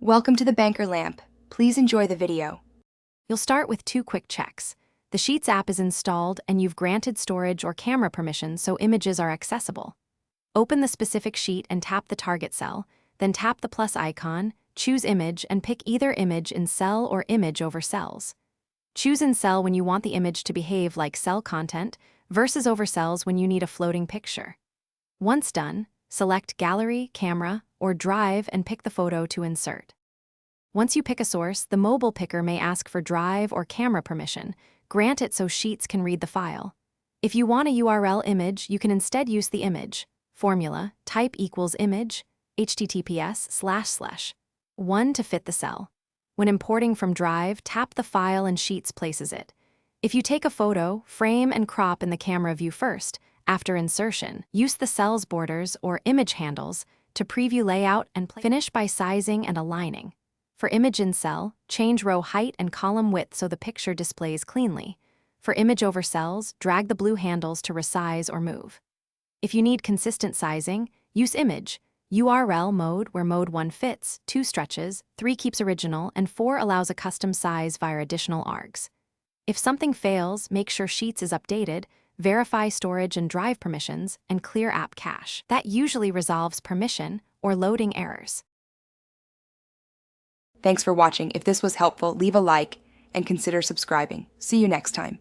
Welcome to the Banker Lamp. Please enjoy the video. You'll start with 2 quick checks. The Sheets app is installed and you've granted storage or camera permission so images are accessible. Open the specific sheet and tap the target cell, then tap the plus icon, choose Image, and pick either image in cell or image over cells. Choose in cell when you want the image to behave like cell content versus over cells when you need a floating picture. Once done, select Gallery, Camera, or Drive and pick the photo to insert. Once you pick a source, the mobile picker may ask for drive or camera permission. Grant it so Sheets can read the file. If you want a URL image, you can instead use the image. Formula, type equals image, https://1 to fit the cell. When importing from Drive, tap the file and Sheets places it. If you take a photo, frame and crop in the camera view first. After insertion, use the cell's borders or image handles to preview layout and finish by sizing and aligning. For image in cell, change row height and column width so the picture displays cleanly. For image over cells, drag the blue handles to resize or move. If you need consistent sizing, use image, URL mode where mode 1 fits, 2 stretches, 3 keeps original, and 4 allows a custom size via additional args. If something fails, make sure Sheets is updated, verify storage and drive permissions, and clear app cache. That usually resolves permission or loading errors. Thanks for watching. If this was helpful, leave a like and consider subscribing. See you next time.